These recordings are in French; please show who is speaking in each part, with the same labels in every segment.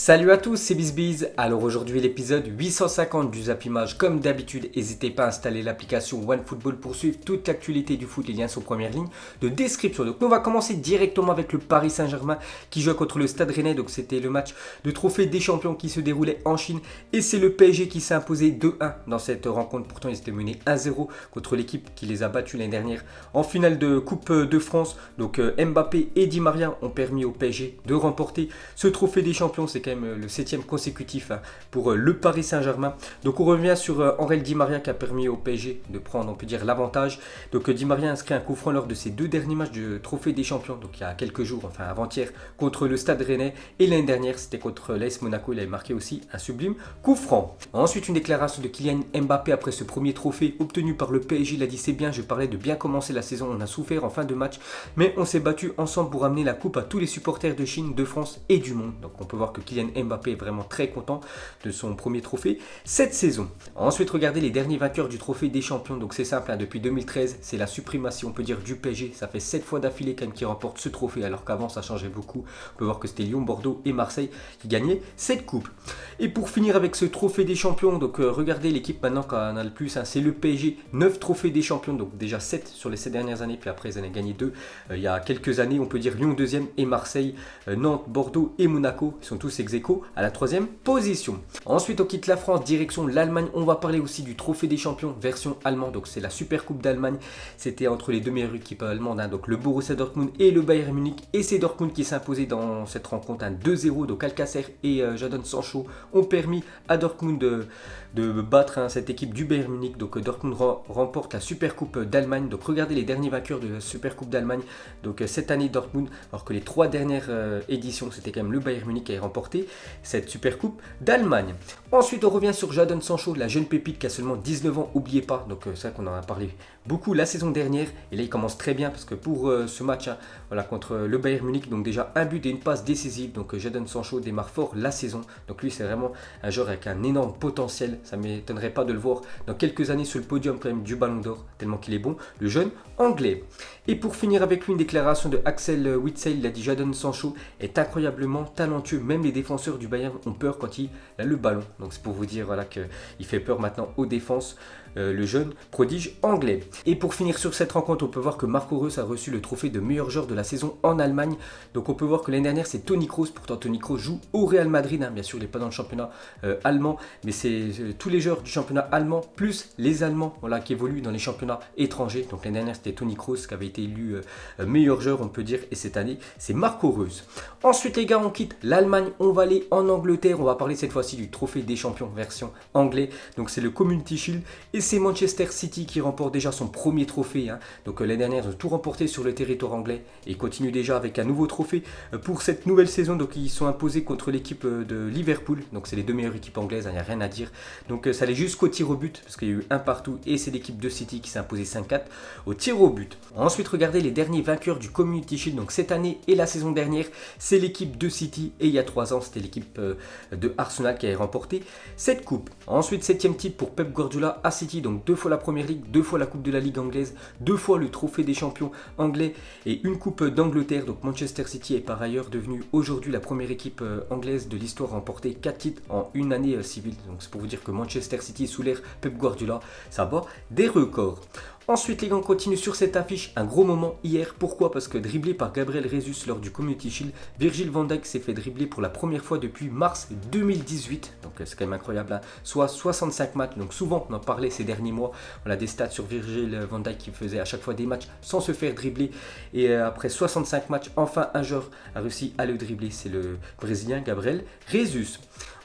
Speaker 1: Salut à tous, c'est BizBiz. Alors aujourd'hui l'épisode 850 du Zap Image. Comme d'habitude, n'hésitez pas à installer l'application OneFootball pour suivre toute l'actualité du foot. Les liens sont en première ligne de description. Donc nous on va commencer directement avec le Paris Saint-Germain qui joue contre le Stade Rennais. Donc c'était le match de trophée des champions qui se déroulait en Chine. Et c'est le PSG qui s'est imposé 2-1 dans cette rencontre. Pourtant ils étaient menés 1-0 contre l'équipe qui les a battus l'année dernière en finale de Coupe de France. Donc Mbappé et Di Maria ont permis au PSG de remporter ce trophée des champions. C'est quand même le 7e consécutif pour le Paris Saint-Germain. Donc on revient sur Angel Di Maria qui a permis au PSG de prendre, on peut dire, l'avantage. Donc Di Maria a inscrit un coup franc lors de ses deux derniers matchs de trophée des champions. Donc il y a quelques jours, enfin avant-hier, contre le Stade Rennais. Et l'année dernière, c'était contre l'AS Monaco. Il avait marqué aussi un sublime coup franc. Ensuite, une déclaration de Kylian Mbappé après ce premier trophée obtenu par le PSG. Il a dit: c'est bien, je parlais de bien commencer la saison. On a souffert en fin de match, mais on s'est battu ensemble pour amener la coupe à tous les supporters de Chine, de France et du monde. Donc on peut voir que Kylian Mbappé est vraiment très content de son premier trophée cette saison. Ensuite, regardez les derniers vainqueurs du trophée des champions. Donc c'est simple, depuis 2013, c'est la suprématie, on peut dire, du PSG. Ça fait 7 fois d'affilée quand même qui remporte ce trophée, alors qu'avant ça changeait beaucoup. On peut voir que c'était Lyon, Bordeaux et Marseille qui gagnaient cette coupe. Et pour finir avec ce trophée des champions, donc regardez l'équipe maintenant qu'on a le plus, c'est le PSG, 9 trophées des champions, donc déjà 7 sur les 7 dernières années, puis après ils en ont gagné 2 il y a quelques années. On peut dire Lyon 2e et Marseille, Nantes, Bordeaux et Monaco, ils sont tous ex-aequo à la 3e position. Ensuite on quitte la France, direction l'Allemagne. On va parler aussi du trophée des champions version allemande. Donc c'est la Super Coupe d'Allemagne. C'était entre les deux meilleures équipes allemandes, donc le Borussia Dortmund et le Bayern Munich. Et c'est Dortmund qui s'est imposé dans cette rencontre, 2-0. Donc Alcacer et Jadon Sancho ont permis à Dortmund de battre cette équipe du Bayern Munich. Donc Dortmund remporte la Super Coupe d'Allemagne. Donc regardez les derniers vainqueurs de la Super Coupe d'Allemagne. Donc cette année Dortmund, alors que les 3 dernières éditions c'était quand même le Bayern Munich qui a remporté cette Super Coupe d'Allemagne. Ensuite on revient sur Jadon Sancho, la jeune pépite qui a seulement 19 ans, n'oubliez pas. Donc c'est vrai qu'on en a parlé beaucoup la saison dernière, et là il commence très bien parce que pour ce match voilà, contre le Bayern Munich, donc déjà un but et une passe décisive. Donc Jadon Sancho démarre fort la saison. Donc lui c'est vraiment un joueur avec un énorme potentiel. Ça ne m'étonnerait pas de le voir dans quelques années sur le podium quand même du Ballon d'Or, tellement qu'il est bon, le jeune anglais. Et pour finir avec lui, une déclaration de Axel Witsel. Il a dit: Jadon Sancho est incroyablement talentueux, même les défenseurs du Bayern ont peur quand il a le ballon. Donc c'est pour vous dire voilà, qu'il fait peur maintenant aux défenses, le jeune prodige anglais. Et pour finir sur cette rencontre, on peut voir que Marco Reus a reçu le trophée de meilleur joueur de la saison en Allemagne. Donc on peut voir que l'année dernière c'est Toni Kroos. Pourtant Toni Kroos joue au Real Madrid, bien sûr il n'est pas dans le championnat allemand, mais c'est tous les joueurs du championnat allemand plus les Allemands, voilà, qui évoluent dans les championnats étrangers. Donc l'année dernière c'était Toni Kroos qui avait été élu meilleur joueur, on peut dire, et cette année c'est Marco Reus. Ensuite les gars, on quitte l'Allemagne, on va aller en Angleterre. On va parler cette fois-ci du trophée des champions version anglais. Donc c'est le Community Shield et c'est Manchester City qui remporte déjà son premier trophée. Donc l'année dernière ils ont tout remporté sur le territoire anglais et continuent déjà avec un nouveau trophée pour cette nouvelle saison. Donc ils sont imposés contre l'équipe de Liverpool. Donc c'est les deux meilleures équipes anglaises, il n'y a rien à dire. Donc ça allait jusqu'au tir au but parce qu'il y a eu un partout, et c'est l'équipe de City qui s'est imposée 5-4 au tir au but. Ensuite regardez les derniers vainqueurs du Community Shield. Donc cette année et la saison dernière c'est l'équipe de City, et il y a 3 ans c'était l'équipe de Arsenal qui avait remporté cette coupe. Ensuite 7e titre pour Pep Guardiola à City. Donc 2 fois la Première Ligue, 2 fois la Coupe de la Ligue anglaise, 2 fois le trophée des champions anglais et une coupe d'Angleterre. Donc Manchester City est par ailleurs devenu aujourd'hui la première équipe anglaise de l'histoire à remporter 4 titres en une année civile. Donc c'est pour vous dire que Manchester City sous l'ère Pep Guardiola, ça bat des records. Ensuite les gars, on continue sur cette affiche, un gros moment hier. Pourquoi? Parce que dribblé par Gabriel Jesus lors du Community Shield, Virgil van Dijk s'est fait dribbler pour la première fois depuis mars 2018. Donc c'est quand même incroyable, soit 65 matchs. Donc souvent on en parlait ces derniers mois, on a des stats sur Virgil van Dijk qui faisait à chaque fois des matchs sans se faire dribbler. Et après 65 matchs, enfin un joueur a réussi à le dribbler, c'est le Brésilien Gabriel Jesus.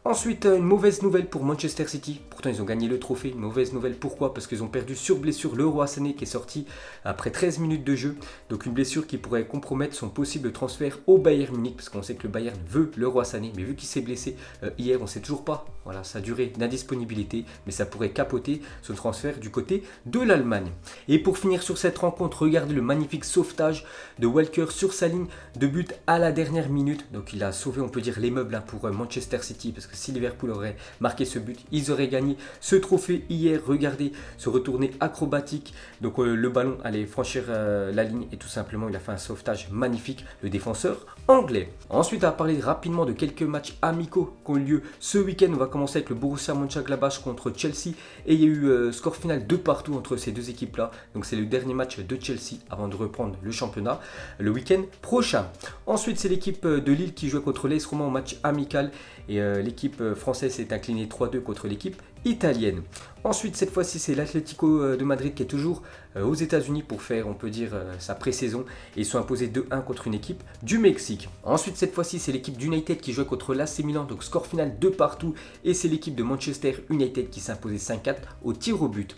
Speaker 1: Ensuite, une mauvaise nouvelle pour Manchester City. Pourtant, ils ont gagné le trophée. Une mauvaise nouvelle, pourquoi? Parce qu'ils ont perdu sur blessure Leroy Sané qui est sorti après 13 minutes de jeu. Donc une blessure qui pourrait compromettre son possible transfert au Bayern Munich. Parce qu'on sait que le Bayern veut Leroy Sané. Mais vu qu'il s'est blessé hier, on ne sait toujours pas voilà, sa durée d'indisponibilité. Mais ça pourrait capoter son transfert du côté de l'Allemagne. Et pour finir sur cette rencontre, regardez le magnifique sauvetage de Walker sur sa ligne de but à la dernière minute. Donc il a sauvé, on peut dire, les meubles pour Manchester City. Parce que si Liverpool aurait marqué ce but, ils auraient gagné gagné ce trophée hier. Regardez, ce retourné acrobatique. Donc le ballon allait franchir la ligne et tout simplement il a fait un sauvetage magnifique, le défenseur anglais. Ensuite, on va parler rapidement de quelques matchs amicaux qui ont eu lieu ce week-end. On va commencer avec le Borussia Mönchengladbach contre Chelsea et il y a eu score final 2-2 entre ces deux équipes-là. Donc c'est le dernier match de Chelsea avant de reprendre le championnat le week-end prochain. Ensuite, c'est l'équipe de Lille qui jouait contre l'AS Roma en match amical et l'équipe française s'est inclinée 3-2 contre l'équipe italienne. Ensuite, cette fois-ci, c'est l'Atlético de Madrid qui est toujours aux États-Unis pour faire, on peut dire, sa pré-saison. Et ils sont imposés 2-1 contre une équipe du Mexique. Ensuite, cette fois-ci, c'est l'équipe d'United qui jouait contre l'AC Milan. Donc, score final 2-2. Et c'est l'équipe de Manchester United qui s'est imposée 5-4 au tir au but.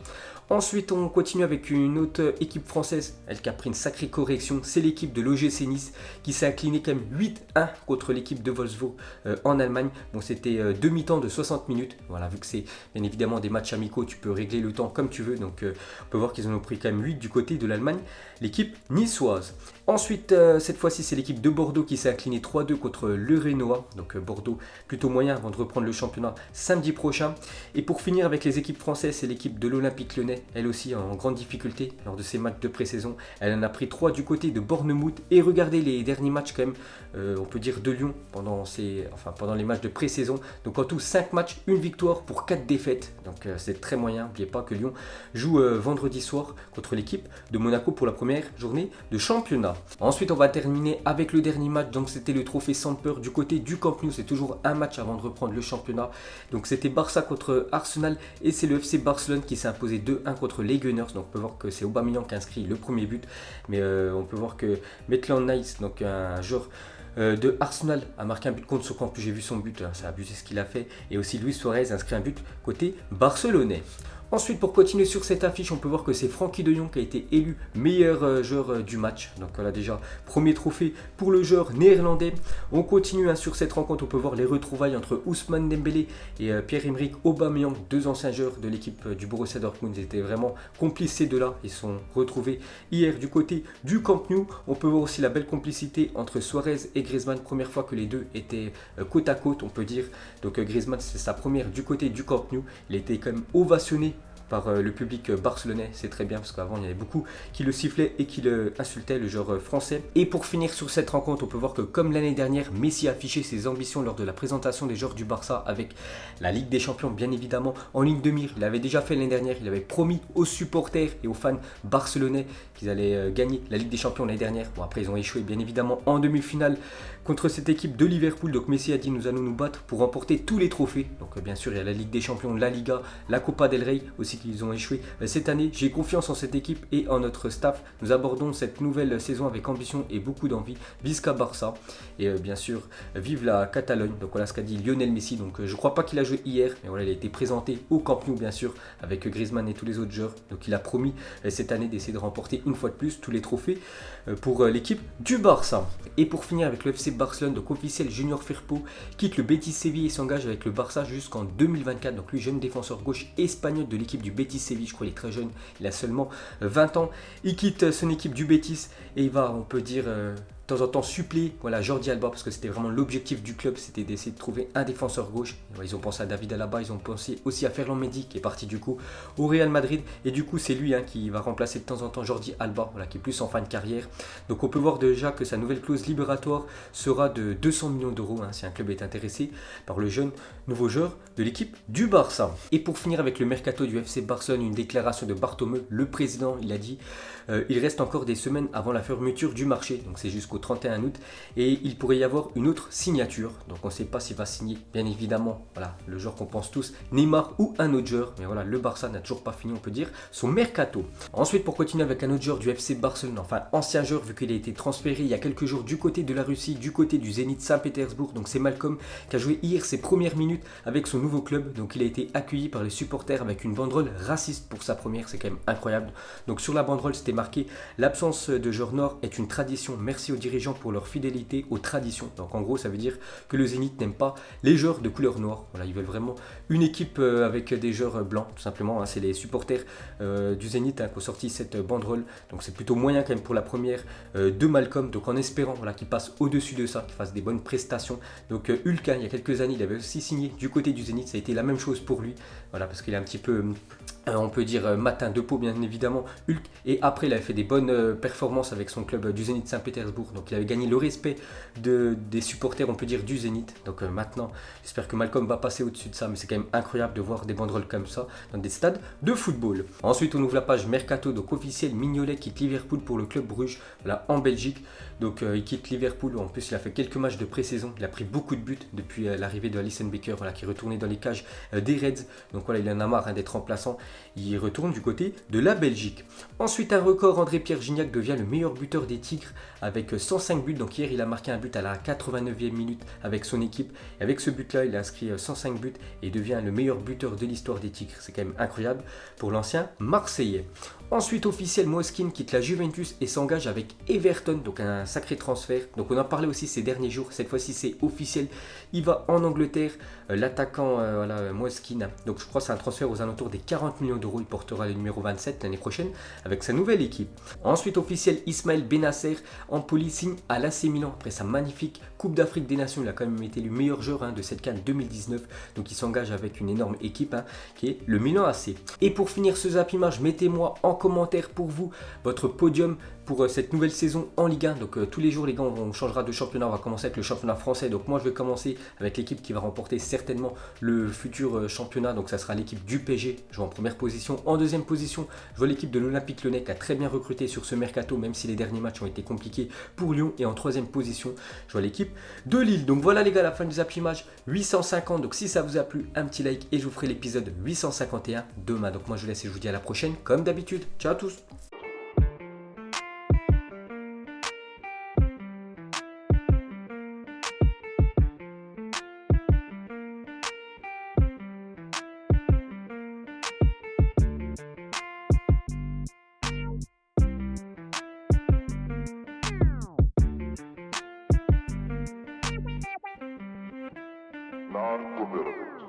Speaker 1: Ensuite, on continue avec une autre équipe française, elle qui a pris une sacrée correction, c'est l'équipe de l'OGC Nice qui s'est inclinée quand même 8-1 contre l'équipe de Wolfsburg en Allemagne. Bon, c'était demi-temps de 60 minutes. Voilà, vu que c'est bien évidemment des matchs amicaux, tu peux régler le temps comme tu veux. Donc, on peut voir qu'ils en ont pris quand même 8 du côté de l'Allemagne, l'équipe niçoise. Ensuite, cette fois-ci, c'est l'équipe de Bordeaux qui s'est inclinée 3-2 contre le Renoir. Donc, Bordeaux plutôt moyen avant de reprendre le championnat samedi prochain. Et pour finir avec les équipes françaises, c'est l'équipe de l'Olympique Lyonnais. Elle aussi en grande difficulté lors de ses matchs de pré-saison. Elle en a pris 3 du côté de Bournemouth. Et regardez les derniers matchs quand même, on peut dire de Lyon pendant les matchs de pré-saison. Donc en tout 5 matchs, 1 victoire pour 4 défaites. Donc c'est très moyen. N'oubliez pas que Lyon joue vendredi soir contre l'équipe de Monaco pour la première journée de championnat. Ensuite, on va terminer avec le dernier match. Donc c'était le trophée Samper du côté du Camp Nou. C'est toujours un match avant de reprendre le championnat. Donc c'était Barça contre Arsenal et c'est le FC Barcelone qui s'est imposé 2-1 contre les Gunners. Donc on peut voir que c'est Aubameyang qui a inscrit le premier but, mais on peut voir que Maitland-Niles, donc un joueur de Arsenal, a marqué un but contre son camp. Puis j'ai vu son but, c'est abusé ce qu'il a fait. Et aussi Luis Suarez a inscrit un but côté barcelonais. Ensuite, pour continuer sur cette affiche, on peut voir que c'est Frenkie de Jong qui a été élu meilleur joueur du match. Donc voilà déjà, premier trophée pour le joueur néerlandais. On continue sur cette rencontre, on peut voir les retrouvailles entre Ousmane Dembélé et Pierre-Emerick Aubameyang, deux anciens joueurs de l'équipe du Borussia Dortmund. Ils étaient vraiment complices ces deux-là. Ils sont retrouvés hier du côté du Camp Nou. On peut voir aussi la belle complicité entre Suarez et Griezmann. Première fois que les deux étaient côte à côte, on peut dire. Donc Griezmann, c'est sa première du côté du Camp Nou. Il a été quand même ovationné par le public barcelonais, c'est très bien parce qu'avant il y avait beaucoup qui le sifflaient et qui le insultaient, le joueur français. Et pour finir sur cette rencontre, on peut voir que comme l'année dernière, Messi a affiché ses ambitions lors de la présentation des joueurs du Barça avec la Ligue des Champions bien évidemment en ligne de mire. Il avait déjà fait l'année dernière, il avait promis aux supporters et aux fans barcelonais qu'ils allaient gagner la Ligue des Champions l'année dernière. Bon, après ils ont échoué bien évidemment en demi-finale contre cette équipe de Liverpool. Donc Messi a dit nous allons nous battre pour remporter tous les trophées. Donc bien sûr il y a la Ligue des Champions, la Liga, la Copa del Rey aussi qu'ils ont échoué cette année. J'ai confiance en cette équipe et en notre staff. Nous abordons cette nouvelle saison avec ambition et beaucoup d'envie. Visca Barça et bien sûr vive la Catalogne. Donc voilà ce qu'a dit Lionel Messi. Donc je crois pas qu'il a joué hier, mais voilà il a été présenté au Camp Nou bien sûr avec Griezmann et tous les autres joueurs. Donc il a promis cette année d'essayer de remporter une fois de plus tous les trophées pour l'équipe du Barça. Et pour finir avec le FC Barcelone, donc officiel Junior Firpo quitte le Betis Séville et s'engage avec le Barça jusqu'en 2024. Donc lui jeune défenseur gauche espagnol de l'équipe du Betis Séville, je crois qu'il est très jeune, il a seulement 20 ans. Il quitte son équipe du Betis et il va, on peut dire, de temps en temps suppléer Jordi Alba parce que c'était vraiment l'objectif du club, c'était d'essayer de trouver un défenseur gauche. Ils ont pensé à David Alaba, ils ont pensé aussi à Ferland Mendy qui est parti du coup au Real Madrid et du coup c'est lui qui va remplacer de temps en temps Jordi Alba, qui est plus en fin de carrière. Donc on peut voir déjà que sa nouvelle clause libératoire sera de 200 millions d'euros si un club est intéressé par le jeune nouveau joueur de l'équipe du Barça. Et pour finir avec le mercato du FC Barcelone, une déclaration de Bartomeu, le président, il a dit il reste encore des semaines avant la fermeture du marché, donc c'est jusqu'au 31 août et il pourrait y avoir une autre signature. Donc on ne sait pas s'il va signer, bien évidemment, le joueur qu'on pense tous, Neymar ou un autre joueur. Mais voilà, le Barça n'a toujours pas fini, on peut dire, son mercato. Ensuite, pour continuer avec un autre joueur du FC Barcelone, enfin ancien joueur vu qu'il a été transféré il y a quelques jours du côté de la Russie, du côté du Zénith Saint-Pétersbourg. Donc c'est Malcolm qui a joué hier ses premières minutes avec son nouveau club. Donc il a été accueilli par les supporters avec une banderole raciste pour sa première, c'est quand même incroyable. Donc sur la banderole c'était marqué l'absence de joueurs noirs est une tradition, merci aux dirigeants pour leur fidélité aux traditions. Donc en gros, ça veut dire que le Zénith n'aime pas les joueurs de couleur noire. Voilà, ils veulent vraiment une équipe avec des joueurs blancs, tout simplement. Hein. C'est les supporters du Zénith qui ont sorti cette banderole. Donc c'est plutôt moyen quand même pour la première de Malcolm. Donc en espérant voilà, qu'il passe au-dessus de ça, qu'il fasse des bonnes prestations. Donc Hulk, hein, il y a quelques années, il avait aussi signé du côté du Zénith. Ça a été la même chose pour lui. Voilà, parce qu'il est un petit peu, on peut dire, matin de peau, bien évidemment, Hulk. Et après, il avait fait des bonnes performances avec son club du Zénith Saint-Pétersbourg. Donc il avait gagné le respect des supporters, on peut dire, du Zénith. Donc maintenant, j'espère que Malcolm va passer au-dessus de ça. Mais c'est quand même incroyable de voir des banderoles comme ça dans des stades de football. Ensuite, on ouvre la page Mercato. Donc officiel, Mignolet quitte Liverpool pour le club Bruges, voilà, en Belgique. Donc il quitte Liverpool. En plus, il a fait quelques matchs de pré-saison. Il a pris beaucoup de buts depuis l'arrivée de Alisson Becker, voilà, qui est retourné dans les cages des Reds. Donc voilà, il en a marre hein, d'être remplaçant. Il retourne du côté de la Belgique. Ensuite, un record, André-Pierre Gignac devient le meilleur buteur des Tigres avec 105 buts. Donc hier, il a marqué un but à la 89e minute avec son équipe. Et avec ce but-là, il a inscrit 105 buts et devient le meilleur buteur de l'histoire des Tigres. C'est quand même incroyable pour l'ancien Marseillais. Ensuite, officiel, Moiskin quitte la Juventus et s'engage avec Everton, donc un sacré transfert. Donc on en parlait aussi ces derniers jours, cette fois-ci c'est officiel. Il va en Angleterre, l'attaquant voilà, Moiskin, donc je crois que c'est un transfert aux alentours des 40 millions d'euros. Il portera le numéro 27 l'année prochaine avec sa nouvelle équipe. Ensuite, officiel, Ismaël Benasser Empoli signe à l'AC Milan après sa magnifique Coupe d'Afrique des Nations. Il a quand même été le meilleur joueur hein, de cette CAN 2019, donc il s'engage avec une énorme équipe hein, qui est le Milan AC. Et pour finir ce Zap Image, mettez-moi en commentaire pour vous votre podium pour cette nouvelle saison en Ligue 1. Donc tous les jours les gars, on changera de championnat, on va commencer avec le championnat français. Donc moi je vais commencer avec l'équipe qui va remporter certainement le futur championnat. Donc ça sera l'équipe du PSG, je vois en première position. En deuxième position, je vois l'équipe de l'Olympique Lyonnais qui a très bien recruté sur ce mercato, même si les derniers matchs ont été compliqués pour Lyon. Et en troisième position, je vois l'équipe de Lille. Donc voilà les gars, la fin du Zap Image 850. Donc si ça vous a plu, un petit like et je vous ferai l'épisode 851 demain. Donc moi je vous laisse et je vous dis à la prochaine comme d'habitude. Ciao à tous. Non-formidable.